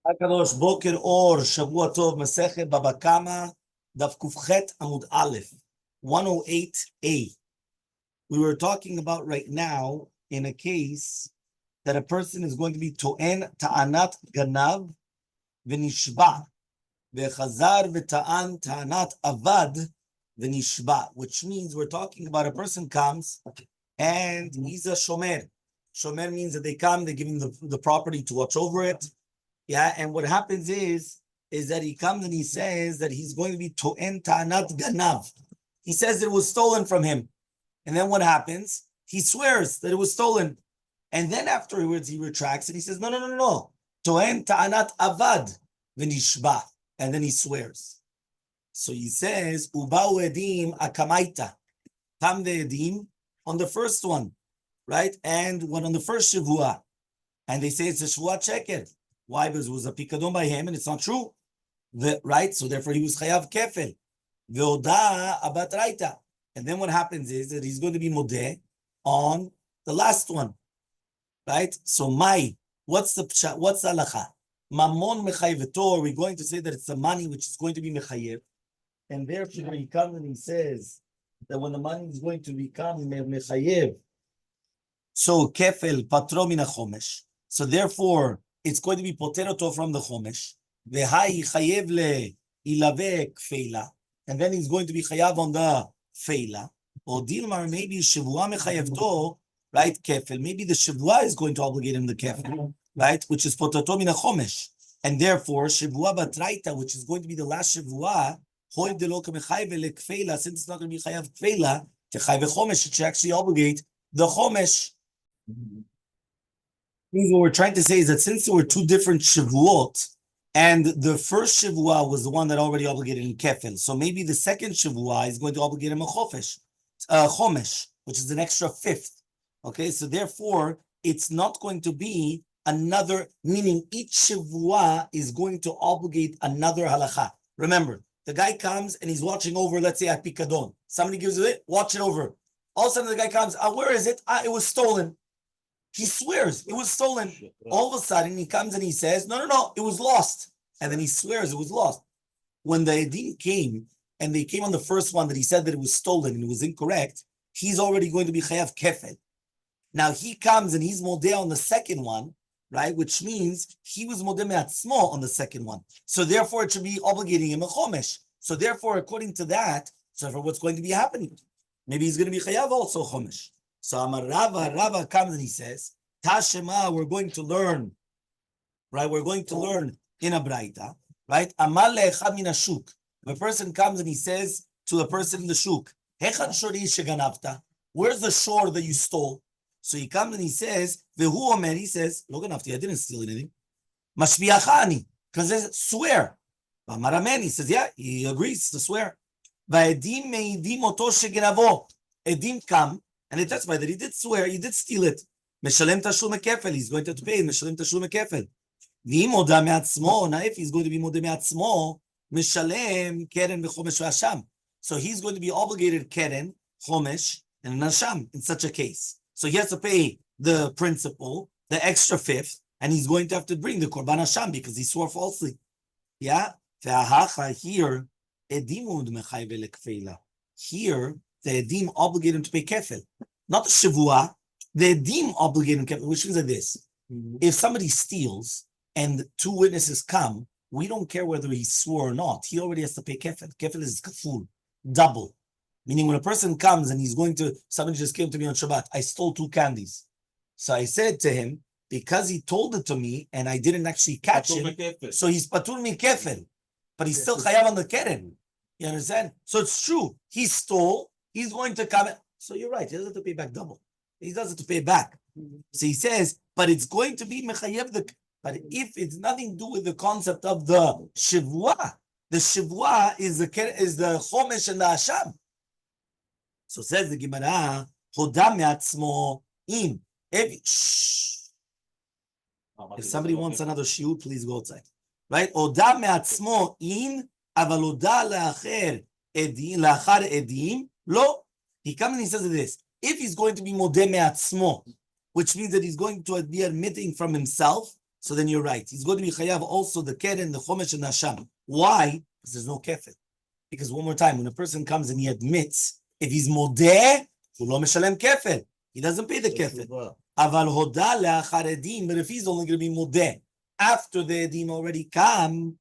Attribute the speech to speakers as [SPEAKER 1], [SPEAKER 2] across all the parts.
[SPEAKER 1] Akadosh Boker Or Shavua Tov Masechet Bava Kamma Daf Kufchet Amud Aleph 108a. We were talking about right now in a case that a person is going to be to'en ta'anat ganav v'nishba v'chazar v'ta'an ta'anat avad v'nishba, which means we're talking about a person comes and he's a shomer. Shomer means that they come, they give him the property to watch over it. Yeah, and what happens is that he comes and he says that he's going to be to'en ta'anat ganav. He says it was stolen from him. And then what happens? He swears that it was stolen. And then afterwards he retracts and he says, no. To'en ta'anat avad v'nishba. And then he swears. So he says, uba'u edim akamaita. Tam ve'edim on the first one, right? And when on the first shavua. And they say it's a shavua checker. Why? Because it was a pikadon by him and it's not true. Right? So therefore he was chayav kefel. Ve'oda abat raita. And then what happens is that he's going to be modeh on the last one. Right? So what's the halacha? Mamon mechayeveto, are we going to say that it's the money which is going to be mechayev? And therefore he comes and he says that when the money is going to become mechayev, so kefel patro min chomesh. So therefore it's going to be poteroto from the chomesh. V'hai chayev le ilave kfeila. And then he's going to be chayav on the feila. Or dilmar, maybe shavua mechayevto, right? Kefel. Maybe the shavua is going to obligate him the kefel, right? Which is potato min chomesh. And therefore, shavua batraita, which is going to be the last shavua, hoy de lo kemechayve le kfeila, since it's not going to be chayav kfeila, techayve chomesh, it should actually obligate the chomesh. What we're trying to say is that since there were two different shavuot, and the first shavua was the one that already obligated in kefel, so maybe the second shavua is going to obligate him a chomesh, which is an extra fifth. Okay, so therefore it's not going to be another, meaning each shavua is going to obligate another halacha. Remember, the guy comes and he's watching over, let's say at pikadon. Somebody gives it, watch it over. All of a sudden the guy comes, where is it? It was stolen. He swears it was stolen. All of a sudden he comes and he says, no, it was lost. And then he swears it was lost. When the Edim came, and they came on the first one that he said that it was stolen and it was incorrect, he's already going to be chayav kefel. Now he comes and he's modeh on the second one, right? Which means he was modeh me'atzmo on the second one. So therefore it should be obligating him a chomesh. So therefore, according to that, for what's going to be happening? Maybe he's going to be chayav also chomesh. So Amar Rava comes and he says, Tashema, we're going to learn, right? We're going to learn in a braita, right? Elmaleh echad min hashuk. If a person comes and he says to a person in the shuk, Hechal shori sheganavta, where's the shore that you stole? So he comes and he says, Vehu omer, he says, Lo ganavti, I didn't steal anything. Mashbiachani, because they swear. Amar amen, he says, yeah, he agrees to swear. Va'edim me'idim oto sheganavo. Edim come, and they testify that he did swear, he did steal it. Meshalem tashlum kefel, he's going to have to pay Meshalem tashlum kefel. V'im oda me'atzmo, now if he's going to be moda me'atzmo, Meshalem keren v'chomesh v'asham. So he's going to be obligated keren, chomesh, and nasham in such a case. So he has to pay the principal, the extra fifth, and he's going to have to bring the korban hasham because he swore falsely. Yeah? Here, edimud mechayve lekfeila. Here, the edim obligate him to pay kefel. Not the shavua, the edim obligate him kefel, which means like this. If somebody steals and two witnesses come, we don't care whether he swore or not. He already has to pay kefel. Kefel is kaful, double. Meaning when a person comes and he's going to, somebody just came to me on Shabbat, I stole 2 candies. So I said to him, because he told it to me and I didn't actually catch him, so he's patur mi kefel, but he's still chayav on the keren. You understand? So it's true. He stole, he's going to come. So you're right. He doesn't have to pay back double. He doesn't have to pay back. So he says, but it's going to be mechayev. But if it's nothing to do with the concept of the shivua is the chomesh and the hasham. So says the Gemara, hodam me'atzmo im. If somebody wants another shiur, please go outside. Right? Hodam me'atzmo im, aval hoda la'achar edim, lo. He comes and he says this. If he's going to be modeh me'atzmo, which means that he's going to be admitting from himself, So then you're right. He's going to be chayav also the keren, the chomesh, and the hasham. Why? Because there's no kefil. Because one more time, when a person comes and he admits, if he's modeh, hu lo meshalem kefil. He doesn't pay the kefil. Aval hoda le'achar edim. But if he's only going to be modeh after the edim already come,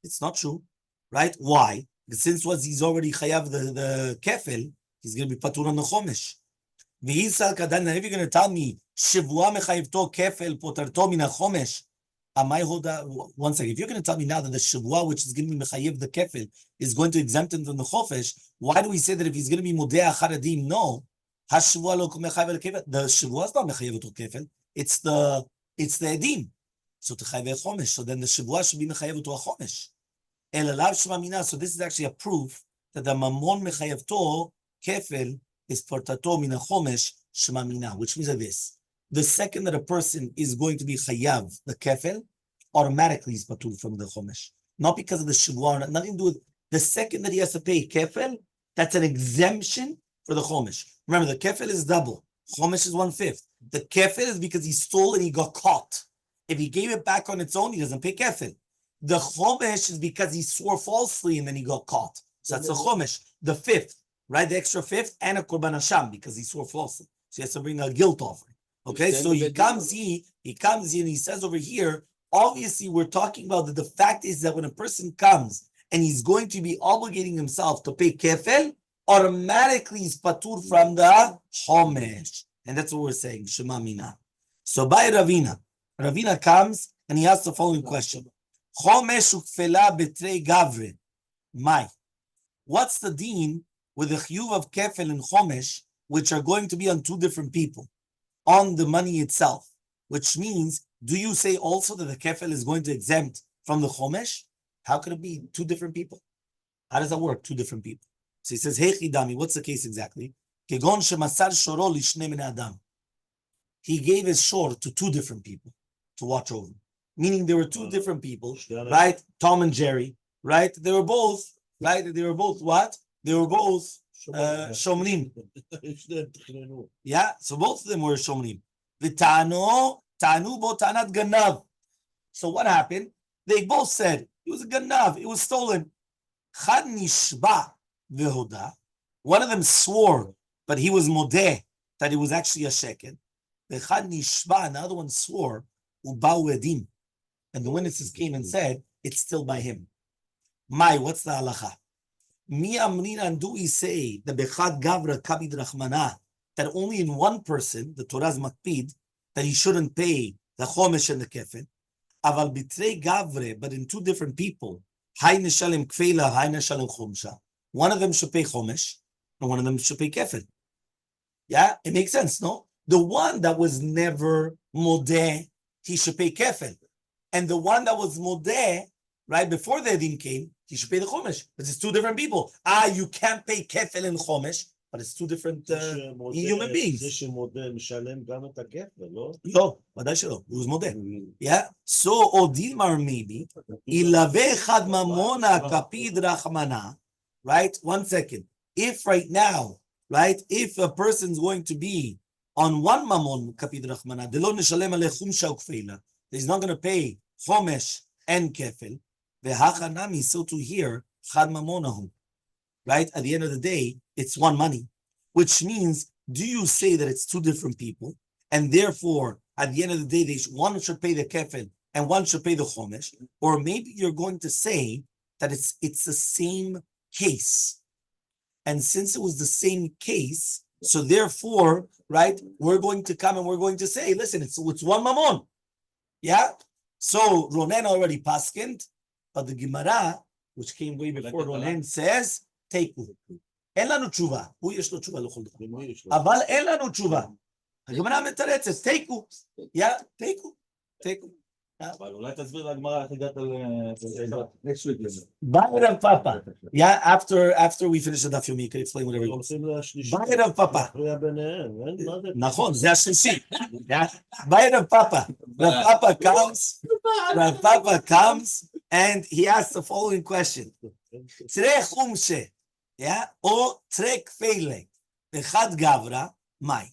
[SPEAKER 1] it's not true, right? Why? Because since he's already chayav the kefil, he's going to be patur on the chomesh. V'hisal kadan. If you're going to tell me shivua mechayivto kefil potarto min hachomesh, amai hoda. One second. If you're going to tell me now that the shivua, which is going to be mechayiv the kefil, is going to exempt him from the chomesh, why do we say that if he's going to be modeh achar edim? No, hashivua lo mechayiv kefil. The shivua is not mechayiv to kefil. It's the edim. So to chayiv chomesh. So then the shivua should be mechayiv to a chomesh. So this is actually a proof that the mamon mechayavto kefil is portato min chomesh shema mina, which means that this: the second that a person is going to be chayav the kefil, automatically is patur from the chomesh, not because of the shivua, nothing to do with the second that he has to pay kefil. That's an exemption for the chomesh. Remember, the kefil is double, chomesh is 1/5. The kefil is because he stole and he got caught. If he gave it back on its own, he doesn't pay kefil. The chomesh is because he swore falsely and then he got caught. So that's the chomesh, the 5th, right? The extra 5th and a korban hasham because he swore falsely. So he has to bring a guilt offering. Okay, so he comes here and he says over here, obviously we're talking about that the fact is that when a person comes and he's going to be obligating himself to pay kefel, automatically he's patur from the chomesh. And that's what we're saying, Shema Mina. So by Ravina comes and he asks the following question. Chomesh ukfela betrei gavre. What's the deen with the chiyuv of kefel and chomesh, which are going to be on two different people, on the money itself? Which means, do you say also that the kefel is going to exempt from the chomesh? How could it be two different people? How does that work, two different people? So he says, hey chidami, what's the case exactly? Kegon shemasar shoro lishnei min adam. He gave his shor to two different people to watch over. Meaning there were two different people, right? Tom and Jerry, right? They were both, right? They were both what? They were both shomrim. Yeah, so both of them were shomrim. Tanu bo tanat ganav. So what happened? They both said it was a ganav, it was stolen. Chad nishba vehoda. One of them swore, but he was modeh that it was actually a shekel. The chad nishba, and the other one swore ubau edim. And the witnesses came and said, it's still by him. What's the halacha? Mi amrinan, do we say the bechad gavra kabid rachmana, that only in one person, the Torah's makpid, that he shouldn't pay the chomesh and the kefil? Aval bitrei gavre, but in two different people, hay neshalem kfeila, hay neshalem chomsha. One of them should pay chomesh, and one of them should pay kefil. Yeah, it makes sense, no? The one that was never modeh, he should pay kefil. And the one that was modeh, right, before the edim came, he should pay the chomesh. But it's two different people. You can't pay kefil and chomesh, but it's two different human beings. No, ודאי שלא. He was modeh. Yeah? So, Odilmar maybe, ilave chad mamona kapid rachmana, right? 1 second. If right now, right, if a person's going to be on one mamon kapid rachmana, delo nishalem aleh chumsha ukfeila, he's not going to pay chomesh and kefil. V'hachanami, so to here, chad mamonahu. Right? At the end of the day, it's one money. Which means, do you say that it's two different people, and therefore, at the end of the day, one should pay the kefil and one should pay the chomesh? Or maybe you're going to say that it's the same case. And since it was the same case, so therefore, right, we're going to come and we're going to say, listen, it's one mamon. Yeah? So Ronen already paskind, but the Gemara, which came way before Ronen, says, teiku. אין לנו תשובה. הוא יש לו תשובה לכל דבר. אבל אין לנו תשובה. הגמרא מתרצת, תיקו. תיקו. אבל אולי תסביר לגמרא איך הגעת next week. בא רב פאפה. Yeah, after we finish the Daf Yomi, you can explain whatever you want. בא רב פאפה. נכון, זה השלישי. בא רב פאפה. רב פאפה comes and he asks the following question. צריך חומשה. Yeah, or trek feile. The chad gavra, mai.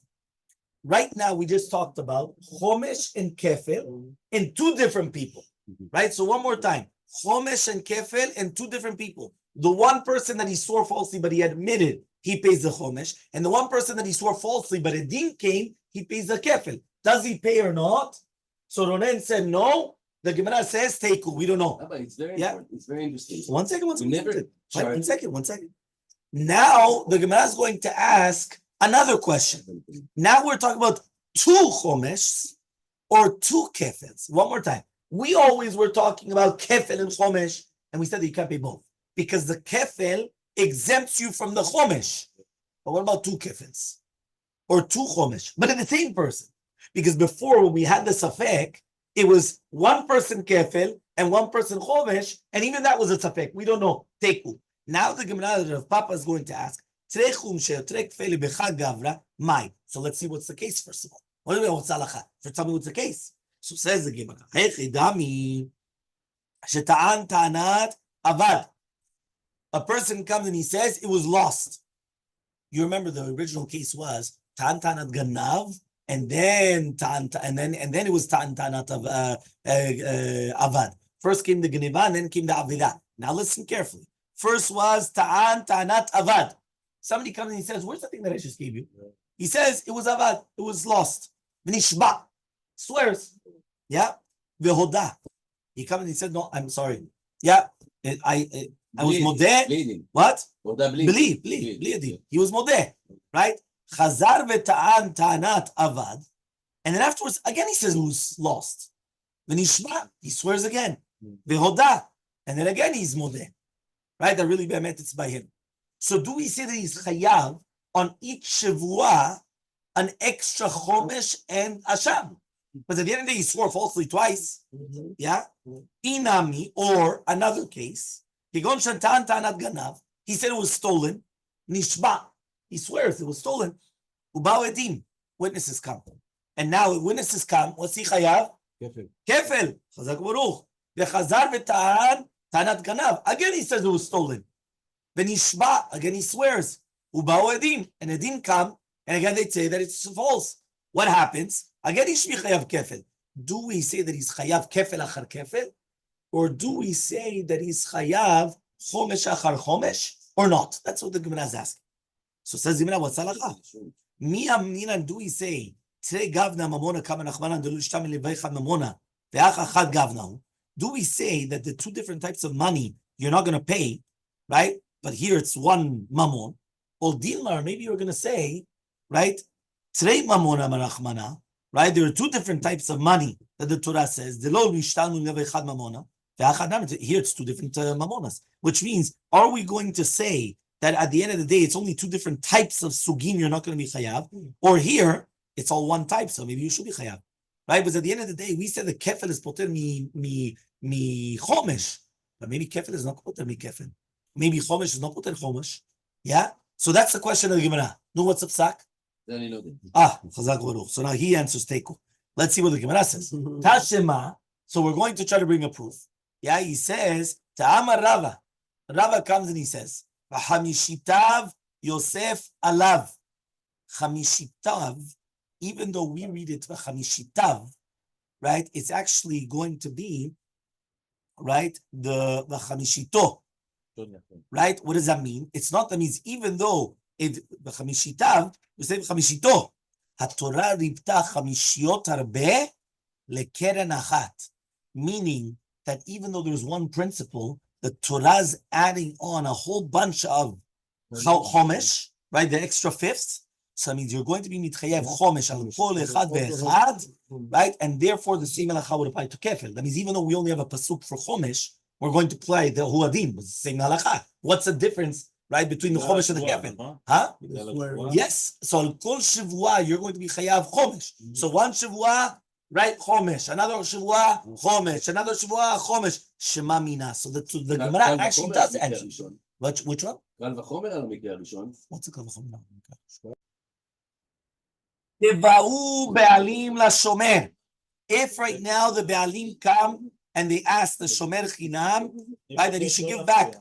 [SPEAKER 1] Right now, we just talked about Chomesh and Kefil in two different people, right? So one more time, Chomesh and Kefil and two different people. The one person that he swore falsely, but he admitted he pays the Chomesh, and the one person that he swore falsely, but a din came, he pays the Kefil. Does he pay or not? So Ronen said no. The Gemara says Teiku. We don't know.
[SPEAKER 2] But it's very interesting.
[SPEAKER 1] One second. One second. Now the Gemara is going to ask another question. Now we're talking about two Chomesh or two Kefils. One more time. We always were talking about Kefil and Chomesh, and we said that you can't pay both because the Kefil exempts you from the Chomesh. But what about two Kefils or two Chomesh? But in the same person. Because before, when we had the Safek, it was one person Kefil and one person Chomesh, and even that was a Safek. We don't know. Teku. Now the Gemara of Papa is going to ask, so let's see what's the case first of all. What do we know? So tell me what's the case. So says the Gemara, a person comes and he says it was lost. You remember the original case was Ta'an Ta'anat Ganav, and then it was Ta'an Ta'anat of Avad. First came the Geneva, and then came the Avidah. Now listen carefully. First was Ta'an Ta'anat Avad. Somebody comes and he says, where's the thing that I just gave you? He says, it was Avad. It was lost. V'nishba. Swears. Yeah. V'hoda. He comes and he said, no, I'm sorry. Yeah. I was modeh. What? Believe. He was modeh. Right? Chazar v'ta'an ta'anat avad. And then afterwards, again he says it was lost. V'nishba. He swears again. V'hoda. And then again he's modeh. Right? That really be'emet it's by him. So do we say that he's chayav on each shavua an extra chomesh and asham? Because at the end of the day, he swore falsely twice. Yeah? Inami, or another case, he said it was stolen. Nishba. He swears it was stolen. Ubao edim. Witnesses come. And now witnesses come. What's he chayav? Kefel. Chazak baruch. V'chazar v'ta'an ta'anat ganav. Again he says it was stolen. V'nishba. Again he swears. Ubao edim. And edim come. And again they say that it's false. What happens? Again he should be chayav kefel. Do we say that he's chayav kefel achar kefel? Or do we say that he's chayav chomesh achar chomesh? Or not? That's what the Gemara is asking. So says the Gemara, what's halacha? Mi amninan, do we say Tre gavna mamona kama nachmanan delu shtam leveicha mamona ve'ach achad gavna? Do we say that the two different types of money you're not going to pay, right? But here it's one mamon. Or dilmar, maybe you're going to say, right? Tre mamona marachmana, right? There are two different types of money that the Torah says. Delo mishtanu leveichad mamona ve'achad mamona. Here it's two different mamonas, which means, are we going to say that at the end of the day, it's only two different types of sugim you're not going to be chayav, or here, it's all one type, so maybe you should be chayav, right? Because at the end of the day, we said the kefil is poter mi chomesh, but maybe kefil is not poter mi kefil. Maybe chomesh is not poter chomesh, yeah? So that's the question of the Gemara. No, what's up, Sak? Chazak baruch. So now he answers Teiku. Let's see what the Gemara says. Tashema, so we're going to try to bring a proof. Yeah, he says, Ta'amar Rava. Rava comes and he says, Chamishitav Yosef Alav. Chamishitav, even though we read it Chamishitav, right? It's actually going to be, right, the Chamishito. Right? What does that mean? It's not that means even though it the Chamishitav, we say Chamishito. HaTorah ribta Chamishiot harbe lekeren achat. Meaning that even though there's one principle, the Torah's adding on a whole bunch of chomesh, right? The extra fifths. So that means you're going to be mitchayev chomesh al kol echad ve'echad, right? And therefore the same halacha would apply to kefil. That means even though we only have a pasuk for chomesh, we're going to apply the huadim with the same halacha. What's the difference, right, between the chomesh and the kefil? Huh? Yes. So al kol shivua you're going to be chayav chomesh. So one shivua, right, chomesh. Another shivua, chomesh. Another shivua, chomesh. Shema mina. So the Gemara actually does answer. Which one? What's the kal v'chomer? Teva'u be'alim la-shomer. If right now the be'alim come and they ask the shomer chinam, right, that he should give back,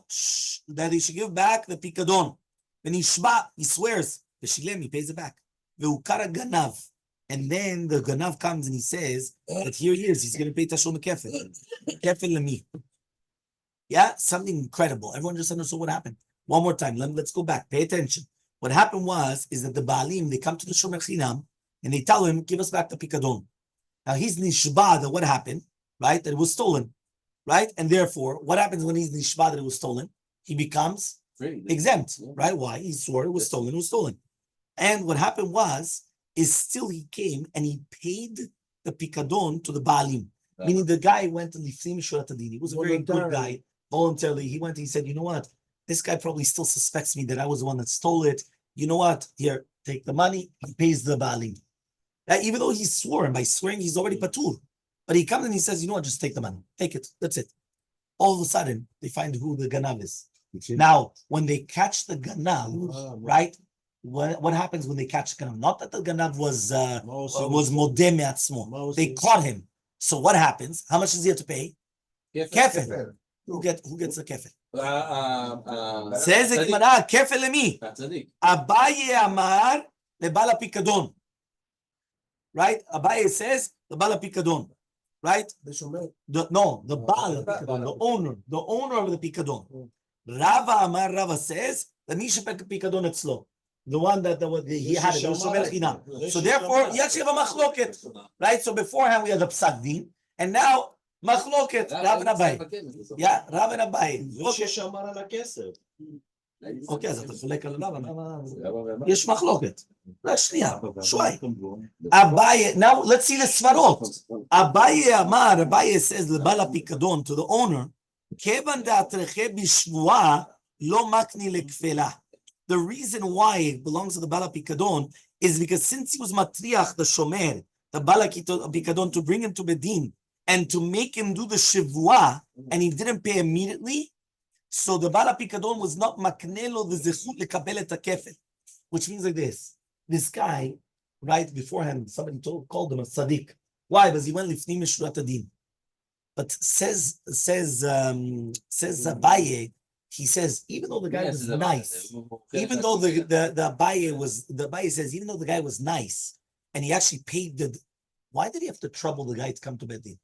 [SPEAKER 1] the pikadon. When he shba, he swears, v'shilem, he pays it back. Ve'ukara ganav. And then the Ganav comes and he says that here he is, he's going to pay Tashlum Kefil. Kefil Lami. Yeah, something incredible. Everyone just understood what happened. One more time, let's go back. Pay attention. What happened is that the Baalim, they come to the Shomer Chinam and they tell him, give us back the Pikadon. Now he's Nishba that what happened, right? That it was stolen, right? And therefore, what happens when he's Nishba that it was stolen? He becomes exempt, right? Why? He swore it was stolen, And what happened is still he came and he paid the Pikadon to the Baalim. Meaning the guy went to Lifnim Shurat Adin. He was a very good guy, voluntarily. He went and he said, you know what? This guy probably still suspects me that I was the one that stole it. You know what? Here, take the money. He pays the Baalim. Even though he swore, and by swearing, he's already patur. But he comes and he says, you know what? Just take the money. Take it. That's it. All of a sudden, they find who the Ganav is. Now, when they catch the Ganav, right? What happens when they catch the Ganav? Not that the Ganav was modeh me'atzmo. They caught him. So what happens? How much does he have to pay? Kefel. Who gets the kefel? Says the Gemara, kefel lemi. Abaye amar lebala pikadon. Right? Abaye says the bala pikadon. Right? The bala pikadon, the owner of the pikadon. Rava says the misha pikadon etzlo. The one that he had it. So therefore, you actually have a machloket, right? So beforehand we had the psak din, and now machloket. Rav and Abai. Yeah, Rav and Abai. Okay, אז אתה חולק על רב. יש מחלוקת. רק שנייה, שואי. Abai, now let's see the svarot. Abai says לבעל הפיקדון, to the owner, כיוון דאתרכה בשבועה לא מקני לכפלה. The reason why it belongs to the Bala Pikadon is because since he was matriach, the shomer, the Bala Pikadon, to bring him to Bedin and to make him do the shivua, and he didn't pay immediately, so the Bala Pikadon was not maknelo the zechut lekabel et hakefel, which means like this. This guy, right beforehand, somebody called him a tzaddik. Why? Because he went lifnim mishurat adin. But says Abaye, he says, even though the guy was nice, even though the Abaye says, even though the guy was nice, and he actually paid why did he have to trouble the guy to come to Bedin?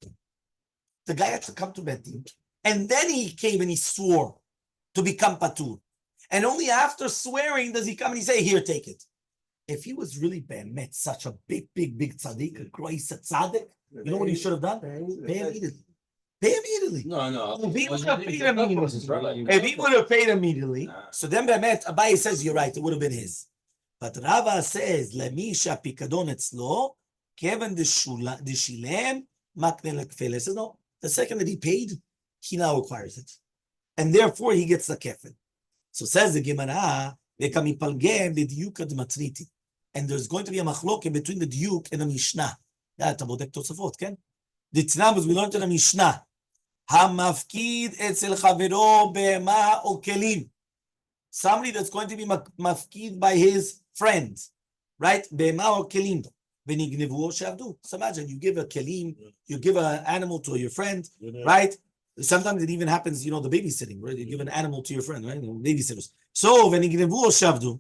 [SPEAKER 1] The guy had to come to Bedin, and then he came and he swore to become patur. And only after swearing does he come and he say, here, take it. If he was really be'emet, such a big tzaddik, a grois tzaddik, you know what he should have done? Pay immediately. Pay immediately.
[SPEAKER 2] No.
[SPEAKER 1] If he would have paid immediately, so then Be'emet, Abaye says, you're right, it would have been his. But Rava says, Lemisha pikadon etzlo, kevan deshilem, makne lekfel. He says, no, the second that he paid, he now requires it. And therefore, he gets the kefel. So says the Gemara, and there's going to be a machloke between the diuk and the Mishnah. That Tabodek Tosafot, Ken? The Tnabas we learned in the Mishnah. Hamafkid etzel chavero be'ema o kelim. Somebody that's going to be mafkid by his friend, right? Be'ema o kelim. Venignevu o shavdu. So imagine you give a kelim, you give an animal to your friend, right? Sometimes it even happens, the babysitting, right? You give an animal to your friend, right? Babysitters. So venignevu o shavdu,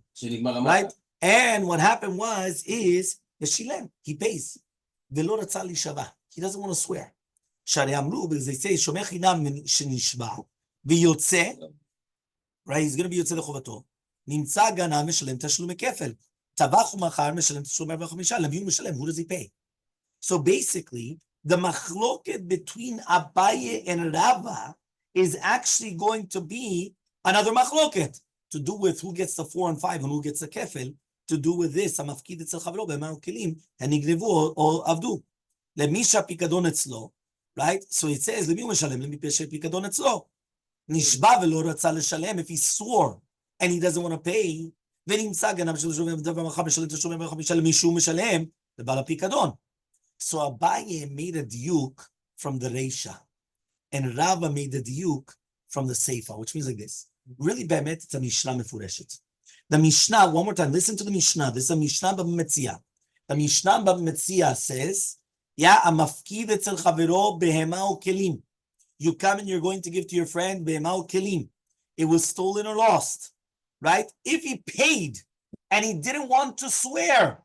[SPEAKER 1] right? And what happened is Yeshilem, he pays. Velo ratzah lishava. He doesn't want to swear. Shari amru, because they say shomer chinam shenishba v'yotze, right? He's going to be yotze lechovato. Nimtza ganav meshalem tashlumei kefel. Tavach umachar meshalem tashlumei 45. Leviu meshalem. Who does he pay? So basically, the machloket between Abaye and Rava is actually going to be another machloket to do with who gets the 4 and 5 and who gets the kefel. To do with this, המפקיד אצל חברו במה וכלים, הנגנבו או עבדו. למי שהפיקדון אצלו, right? So it says, למי הוא משלם? למי שהפיקדון אצלו. נשבע ולא רצה לשלם, if he swore, and he doesn't want to pay, ונמצא גנב של שומר דבר מחר משלם את השומר 45 למי שהוא משלם, לבעל הפיקדון. So Abaye made a diuk from the Reisha, and Rava made a diuk from the Seifa, which means like this. Really, באמת, it's a Mishnah מפורשת. The Mishnah, one more time, listen to the Mishnah. This is a Mishnah B'Metzia. The Mishnah B'Metzia says, amafkid etzel chavero behema o kelim. You come and you're going to give to your friend behema o kelim. It was stolen or lost, right? If he paid and he didn't want to swear,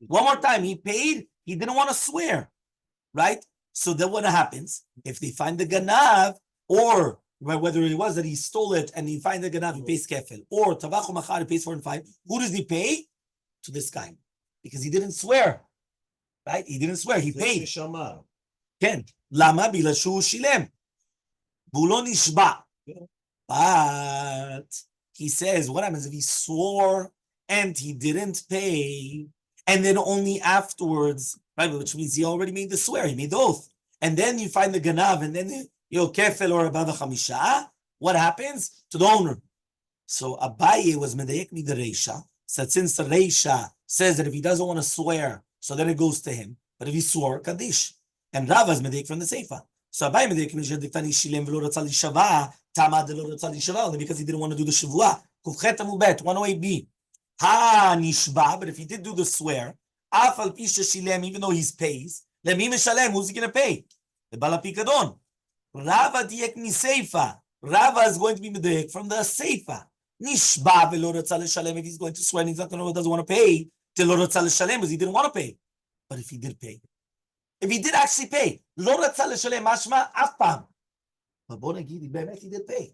[SPEAKER 1] One more time, he paid, he didn't want to swear, right? So then what happens? If they find the ganav, or whether it was that he stole it and he find the ganav, he pays kefil, or tabachu machar, he pays 4 and 5, who does he pay? To this guy. Because he didn't swear, right? He didn't swear, he paid. Ken, lama bila shu shilem. Bulo nishba. But he says, what happens if he swore and he didn't pay, and then only afterwards, right? Which means he already made the swear, he made the oath, and then you find the ganav, and then kefel or Bava Kamma, what happens to the owner? So Abaye was medayek mi the reisha. Said since the reisha says that if he doesn't want to swear, so then it goes to him. But if he swore, kaddish. And Rava is medayek from the seifa. So Abaye medayek mi shadiktani shilem v'lo ratzal yishava tamad v'lo ratzal yishava, only because he didn't want to do the shavua. Kufchet amubet 108b. Ha nishba, but if he did do the swear, af al pisha shilem, even though he's pays, lemim mishalem, who's he going to pay? The bala pikadon. Rava diek mi seifa. Rava is going to be medayek from the seifa. Nishba v'lo ratzal yishalem, if he's going to swear and he's not going to, doesn't want to pay, till lo ratzal yishalem, because he didn't want to pay. But if he did pay, if he did actually pay, lo ratzal yishalem mashma af pam. But bo nagid, he did pay.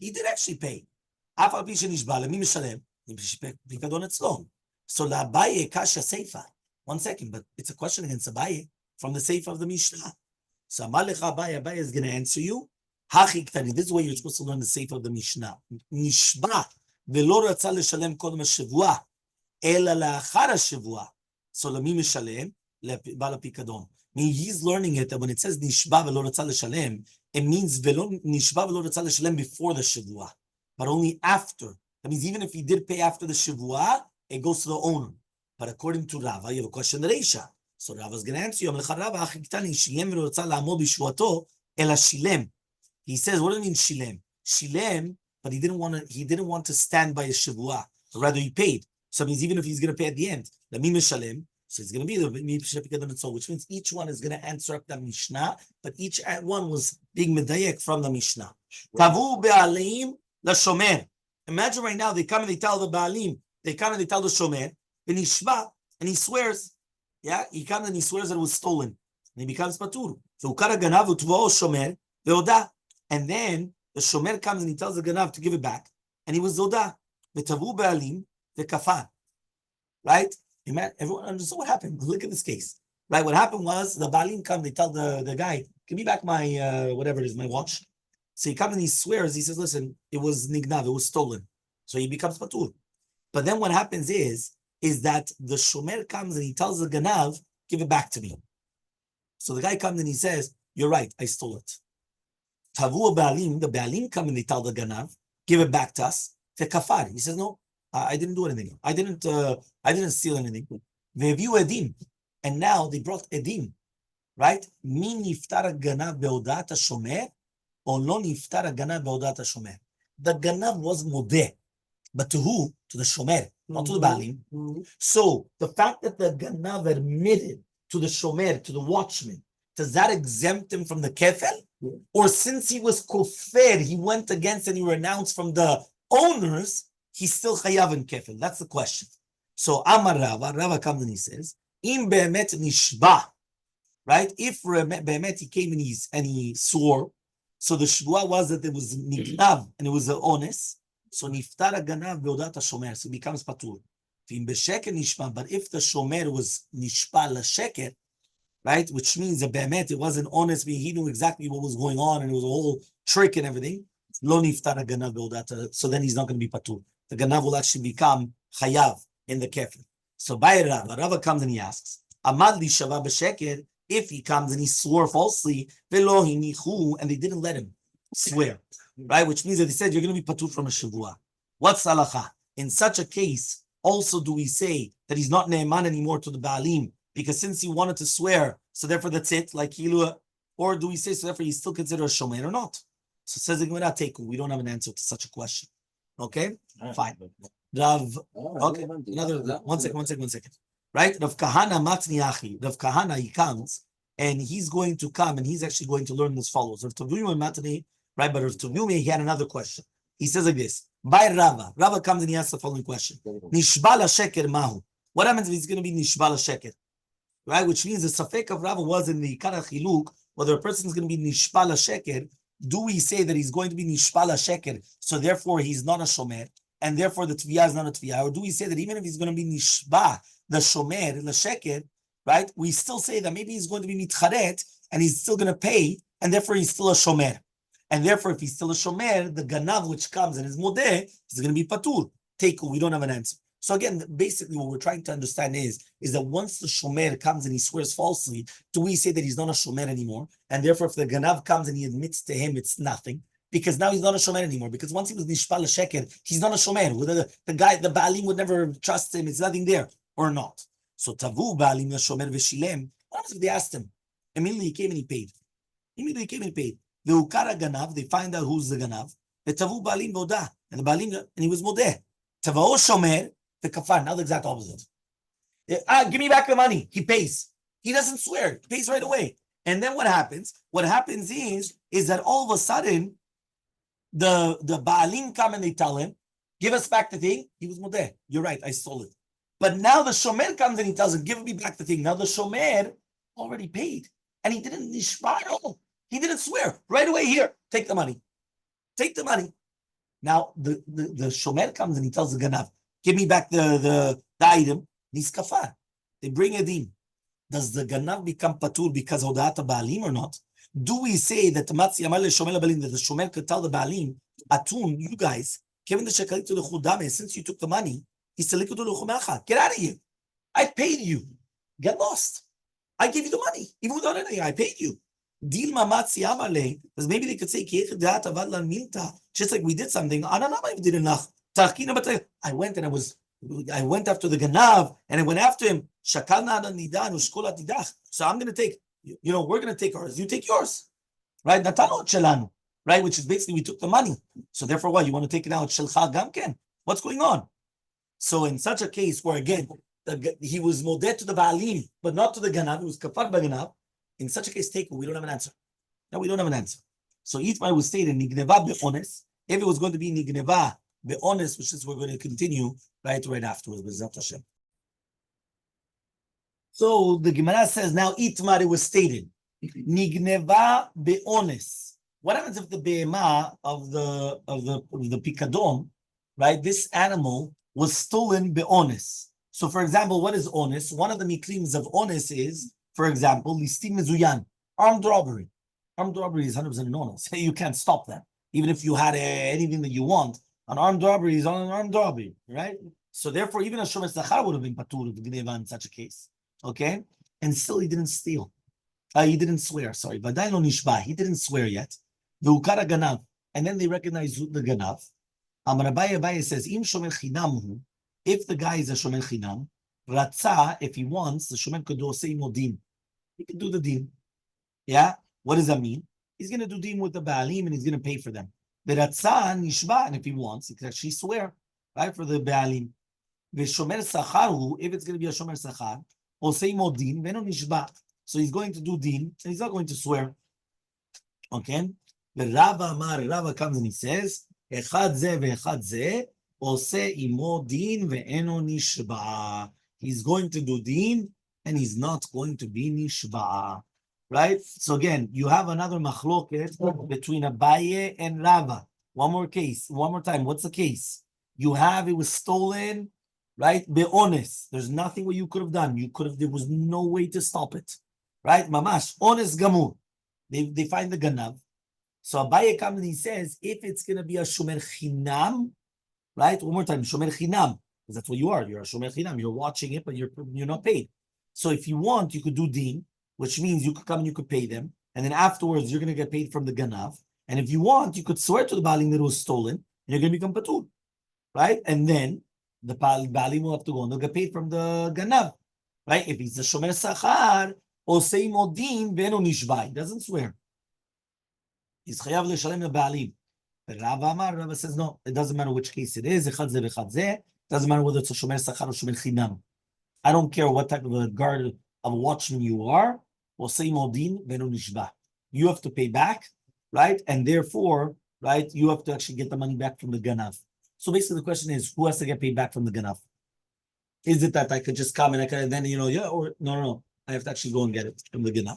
[SPEAKER 1] He did actually pay. Af al pisha nishba, lemim mishalem. So la Abaye kasha seifa. 1 second, but it's a question against Abaye from the seifa of the Mishnah. So Elmaleh Abaye is going to answer you. This is where you're supposed to learn the seifa of the Mishnah. Nishba velo ratzal l'shalem kodem hashavua ela la'achar hashavua. So lemim mishalem lebal pikadon. Meaning he's learning it that when it says nishba velo ratzal l'shalem, it means nishba velo ratzal l'shalem before the shavua, but only after. That means even if he did pay after the shavua, it goes to the owner. But according to Rava, you have a question that Reisha. So Rava is going to answer you. He says, what do you mean shilem? Shilem, but he didn't want to stand by his shavua. Rather, he paid. So it means even if he's going to pay at the end, the mim shalem, so it's going to be the which means each one is going to answer up the Mishnah, but each one was being medayek from the Mishnah. Tavu be'aleim la shomer. Imagine right now they come and they tell the Baalim, they come and they tell the Shomer, and he swears. Yeah, he comes and he swears that it was stolen. And he becomes patur. So ukara ganav utvo Shomer veoda. And then the Shomer comes and he tells the ganav to give it back. And he was zoda. V'tavu Baalim v'kafar. Right? Everyone understood what happened. Look at this case. Right? What happened was the Baalim come, they tell the guy, give me back my, whatever it is, my watch. So he comes and he swears, he says, listen, it was nignav, it was stolen. So he becomes patur. But then what happens is that the shomer comes and he tells the ganav, give it back to me. So the guy comes and he says, you're right, I stole it. Tavu ba'alim, the ba'alim come and they tell the ganav, give it back to us. Kafar. He says, no, I didn't do anything. I didn't steal anything. Ve'viu edim. And now they brought edim, right? Min niftar ganav be'odat shomer. Or lo niftar ganav be'odat shomer. The ganav was modeh, but to who? To the shomer, not to the baalim. So the fact that the ganav admitted to the shomer, to the watchman, does that exempt him from the kefel? Or since he was kofir, he went against and he renounced from the owners, he's still chayav in kefel? That's the question. So Amar Rava comes and he says, im be'emet nishba, right? If be'emet he came and he swore. So the shvua was that it was nignav and it was the honest. So niftar ganav beodat shomer, so it becomes patur. But if the shomer was nishpa l'sheker, right, which means that be'emet it wasn't honest, he knew exactly what was going on and it was a whole trick and everything. Lo niftar ganav beodat, so then he's not going to be patur. The ganav will actually become chayav in the kefir. So by Rava comes and he asks, Amad li shava b'sheker. If he comes and he swore falsely, and they didn't let him swear, right? Which means that they said, you're going to be patur from a shavua. What's halacha? In such a case, also do we say that he's not ne'eman anymore to the baalim, because since he wanted to swear, so therefore that's it, like Hilua, or do we say, so therefore he's still considered a shomer or not? So says the Gemara, we don't have an answer to such a question. Okay? Fine. Rav, okay, one second. Right? Rav Kahana matni achi. Rav Kahana, he comes and he's going to come and he's actually going to learn as follows. Rav Tovumi matni, right? But Rav Tovumi, he had another question. He says like this. By Rava. Rava comes and he asks the following question. Nishba la sheker mahu. What happens if he's going to be nishba l'sheker? Right? Which means the safek of Rava was in the Ikar Chiluk, whether a person is going to be nishba l'sheker. Do we say that he's going to be nishba l'sheker, so therefore he's not a shomer, and therefore the tviyah is not a tviyah? Or do we say that even if he's going to be nishba the shomer l'sheker, right? We still say that maybe he's going to be mitcharet, and he's still going to pay, and therefore he's still a shomer. And therefore, if he's still a shomer, the ganav which comes and is modeh is going to be patur. Teku, we don't have an answer. So again, basically what we're trying to understand is that once the shomer comes and he swears falsely, do we say that he's not a shomer anymore? And therefore, if the ganav comes and he admits to him, it's nothing. Because now he's not a shomer anymore. Because once he was nishpal sheker, he's not a shomer. The guy, the baalim would never trust him. It's nothing there, or not. So tavu baalim shomer v'shilem. What happens if they asked him? Immediately he came and he paid. The ukara ganav, they find out who's the ganav. The tavu baalim voda, and the baalim, and he was modeh. Tavao shomer, the kafar. Now the exact opposite. Give me back the money. He pays. He doesn't swear. He pays right away. And then what happens? What happens is that all of a sudden, the baalim come and they tell him, give us back the thing. He was modeh. You're right, I stole it. But now the shomer comes and he tells him, give me back the thing. Now the shomer already paid. And he didn't nishbar. He didn't swear. Right away, here, take the money. Take the money. Now the shomer comes and he tells the ganav, give me back the item. He's kafar. They bring a din. Does the ganav become patur because hodat baalim or not? Do we say that Elmaleh shomer baalim, that the shomer could tell the baalim, atun, you guys, given the shekalit to the chudame, since you took the money, get out of here. I paid you. Get lost. I gave you the money. Even without anything, I paid you. Because maybe they could say, just like we did something. I went and I went after the ganav and I went after him. So I'm going to take, we're going to take ours. You take yours. Right? Right? Which is basically we took the money. So therefore what? You want to take it out? What's going on? So in such a case where again, he was modeh to the baalim, but not to the ganav, he was kafar b'ganav. In such a case, we don't have an answer. No, we don't have an answer. So Itmar was stated nigneva be'ones. If it was going to be nigneva be'ones, which is we're going to continue right afterwards. B'ezrat Hashem. So the Gemara says now Itmar, it was stated nigneva be'ones. What happens if the be'ema of the pikadon, right? This animal was stolen be'ones. So for example, what is ones? One of the miklims of ones is, for example, listim mezuyan, armed robbery. Armed robbery is 100% honest. You can't stop that. Even if you had anything that you want, an armed robbery is an armed robbery, right? So therefore, even a shomer sachar would have been patur of gneva in such a case. Okay? And still he didn't steal. He didn't swear, sorry. Vaday lo nishba. He didn't swear yet. V'ukara ganav. And then they recognize the ganav. Amar Abaye says, im shomer chinam, if the guy is a shomer chinam, ratza, if he wants, the shomer could do say modin. He can do the din. Yeah? What does that mean? He's going to do din with the baalim and he's going to pay for them. The ratzah nishba, and if he wants, he can actually swear, right, for the baalim. The shomer sacharu, if it's going to be a shomer sachar, or say modin, veno nishba. So he's going to do din and he's not going to swear. Okay? The Rava comes and he says, Echad ze ve'echad ze, ose imo din ve'eno nishba. He's going to do din and he's not going to be nishba. Right? So again, you have another machloket between Abaye and Rava. One more time. What's the case? You have, it was stolen, right? Be'ones. There's nothing what you could have done. There was no way to stop it. Right? Mamash. Ones gamur. They find the ganav. So Abaye comes and he says, if it's going to be a shomer chinam, right? One more time, shomer chinam. Because that's what you are. You're a shomer chinam. You're watching it, but you're not paid. So if you want, you could do din, which means you could come and you could pay them. And then afterwards, you're going to get paid from the ganav. And if you want, you could swear to the baalim that it was stolen, and you're going to become patur. Right? And then the baalim will have to go and they'll get paid from the ganav. Right? If he's a shomer sachar, or say modin, veno nishba. He doesn't swear. He's chayav l'shalem the baalim. But Rava says, no, it doesn't matter which case it is. Echad ze v'echad ze. Doesn't matter whether it's a shomer sachar or shomer chinam. I don't care what type of a guard of a watchman you are. Or say modin, veno nishba. You have to pay back, right? And therefore, right, you have to actually get the money back from the ganav. So basically the question is, who has to get paid back from the ganav? Is it that I could just come and I can, and then, or no. I have to actually go and get it from the Gemara.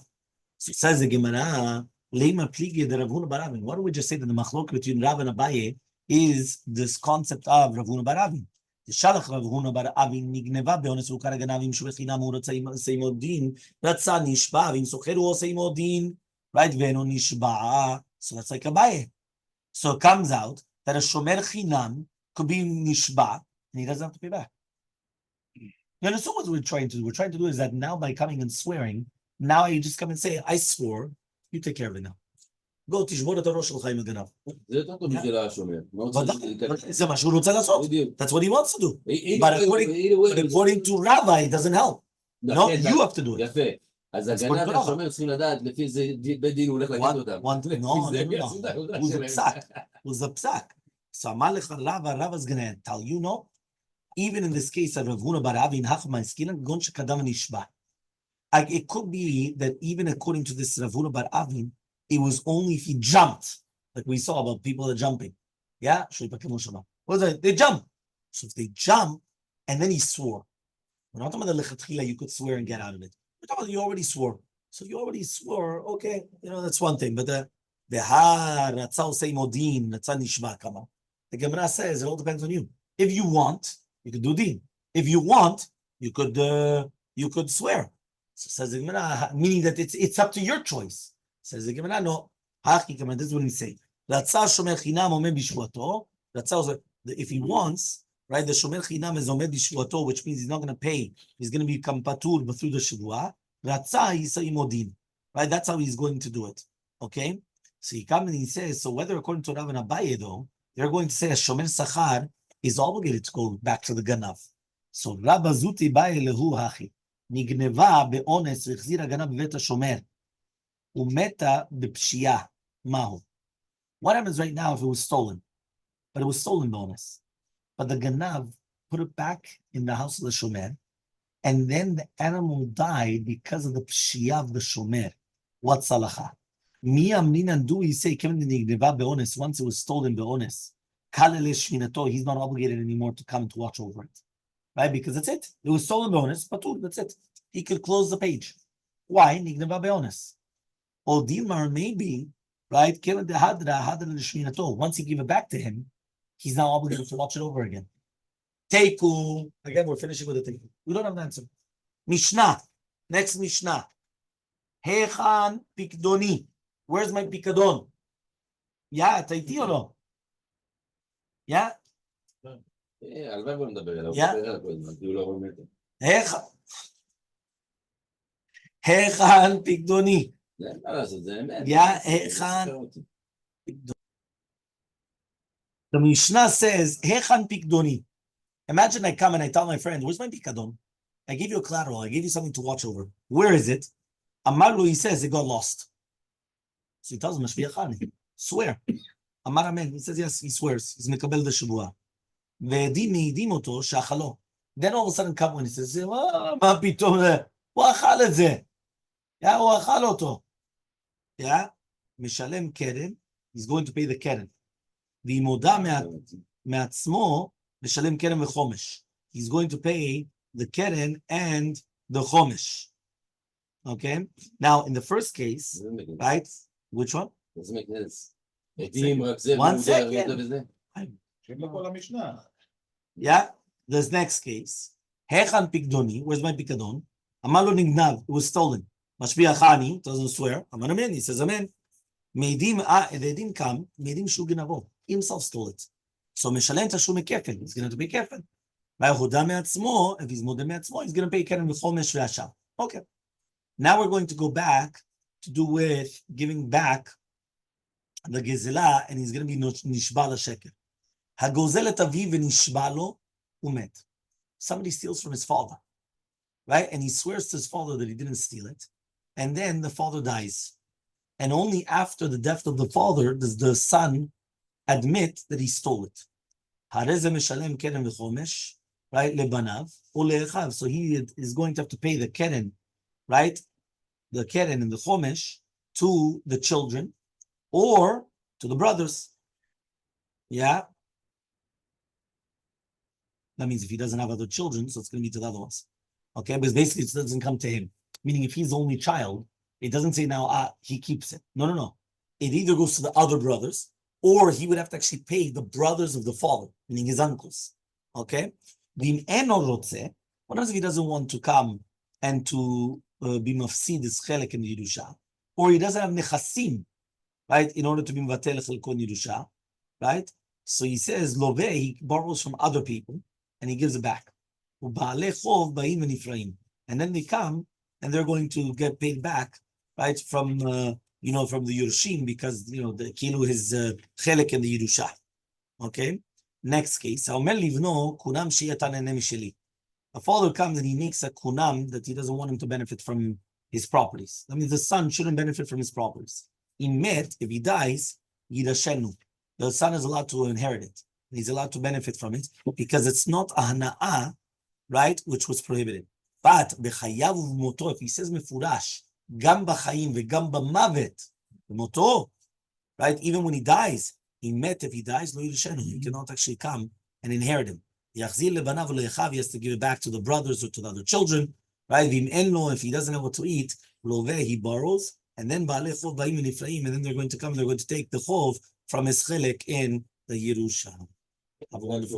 [SPEAKER 1] So it says the Gemara, Lema Pligi the Rav Huna bar Avin. Why don't we just say that the machlok between Rav and Abaye is this concept of Rav Huna bar Avin? The Shalach Rav Huna bar Avin nigneva beones ukar ganavim shuvechinam urotzaim seimodin ratza nishba vim socheru seimodin right veno nishba. So that's like Abaye. So it comes out that a shomer chinam could be nishba and he doesn't have to pay back. You understand what we're trying to do? We're trying to do is that now by coming and swearing, now you just come and say, I swore, you take care of it now. Go תשבור את הראש שלך עם הגנב.
[SPEAKER 2] זה יותר טוב בשביל השומר.
[SPEAKER 1] זה מה שהוא רוצה לעשות. That's what he wants to do. But according to Rabbi, it doesn't help. No, you have to do it.
[SPEAKER 2] יפה. אז הגנב והשומר צריכים לדעת לפי איזה בית דין הוא הולך להגיד אותם.
[SPEAKER 1] הוא זה פסק. So אמר לך Rabbi is going to tell you, no, even in this case of Rav Huna bar Avin, gon shekadam nishba. It could be that even according to this Rav Huna bar Avin, it was only if he jumped, like we saw about people that are jumping. Yeah? They jump. So if they jump, and then he swore. We're not talking about the lechatchila, you could swear and get out of it. We're talking about you already swore. So you already swore, okay, that's one thing. But the ratzah say modin, ratzah nishba kama. The Gemara says it all depends on you. If you want, you could do din. If you want, you could swear. So says the Gemara, meaning that it's up to your choice. Says the Gemara, no. This is what he say. If he wants, right, the shomer chinam is omed bishvuato, which means he's not going to pay. He's going to become patur through the shivua. Ratzah yisai modin. Right, that's how he's going to do it. Okay. So he comes and he says, so whether according to Rav and Abaye though, they're going to say a shomer sachar is obligated to go back to the ganav. So Rabba zuti baye lehu hachi nigneva beones v'chzira ganav b'vet hashomer umeta b'pshiyah mahu. What happens right now if it was stolen? But it was stolen bonus. But the ganav put it back in the house of the shomer, and then the animal died because of the pshiyah of the shomer. What's halacha? Mi amrinan do we say kevin nigneva beones once it was stolen beones? He's not obligated anymore to come and to watch over it, right? Because that's it. It was stolen bonus, but that's it. He could close the page. Why? Nigneva beones. Or Dilmar maybe, right? Once he gave it back to him, he's now obligated to watch it over again. Teiku. Again, we're finishing with the thing. We don't have an answer. Mishnah. Next Mishnah. Hechan pikdoni. Where's my pikadon? Yeah, taiti or no? Yeah?
[SPEAKER 2] הלוואי בוא נדבר אליו.
[SPEAKER 1] היכן פקדוני.
[SPEAKER 2] מה לעשות, זה אמת.
[SPEAKER 1] היכן פקדוני. The Mishnah says, היכן פקדוני. Imagine I come and I tell my friend, where's my pikadon? I give you a collateral, I give you something to watch over. Where is it? Amar lo, he says, it got lost. So he tells him, swear. Amar amen. He says, yes, he swears. He's mekabel the shavua. Ve'edim meidim oto she'achalo. Then all of a sudden come when he says, מה פתאום זה? הוא אכל את זה. הוא אכל אותו. משלם קרן. He's going to pay the קרן. והיא מודה מעצמו לשלם קרן וחומש. He's going to pay the קרן and the חומש. Okay? Now, in the first case, right? Which one?
[SPEAKER 2] Doesn't make sense.
[SPEAKER 1] 1 second. Yeah, this next case. Hechan pikdoni, where's my pikadon? Amalo nignav, it was stolen. Mashbiach Chani, doesn't swear. Aman amen, he says amen. Meidim, they didn't come, meidim shu ginavo. Himself stole it. So meshalem tashu mekefel, he's going to pay kefel. V'ahuda me'atzmo, if he's modeh me'atzmo, he's going to pay keren v'chomesh v'asham. Okay. Now we're going to go back to do with giving back the gezela, and he's going to be nishba l'sheker. Hagozel et aviv v'nishba lo umet. Somebody steals from his father, right? And he swears to his father that he didn't steal it. And then the father dies. And only after the death of the father does the son admit that he stole it. Hareze meshalem keren v'chomesh, right? Lebanav or le'echav. So he is going to have to pay the keren, right? The keren and the chomesh to the children or to the brothers. Yeah. That means if he doesn't have other children, so it's going to be to the other ones. Okay, but basically it doesn't come to him. Meaning if he's the only child, it doesn't say now he keeps it. No. It either goes to the other brothers, or he would have to actually pay the brothers of the father, meaning his uncles. Okay? What happens if he doesn't want to come and to be mafsid his chelek in the Yerusha? Or he doesn't have nechasim, right, in order to be mevatel chelko in Yerusha, right? So he says, Love, he borrows from other people, and he gives it back. And then they come, and they're going to get paid back, right, from from the Yerushim, because the kilu is chelek in the Yerusha. Okay. Next case. A father comes and he makes a kunam that he doesn't want him to benefit from his properties. That means the son shouldn't benefit from his properties. If he dies, yidashenu. The son is allowed to inherit it. He's allowed to benefit from it because it's not a hana'ah, right, which was prohibited. But b'chayav u'moto, if he says mefurash, gam b'chayim ve'gam b'mavet, moto, right, even when he dies, if he dies, lo yirshenu, he cannot actually come and inherit him. Yachzir lebanav le'echav, he has to give it back to the brothers or to the other children, right? If he doesn't have what to eat, love, he borrows, and then ba'alei chov ba'im v'niflaim, and then they're going to come, they're going to take the chov from his chelek in the Yerusha. Have a wonderful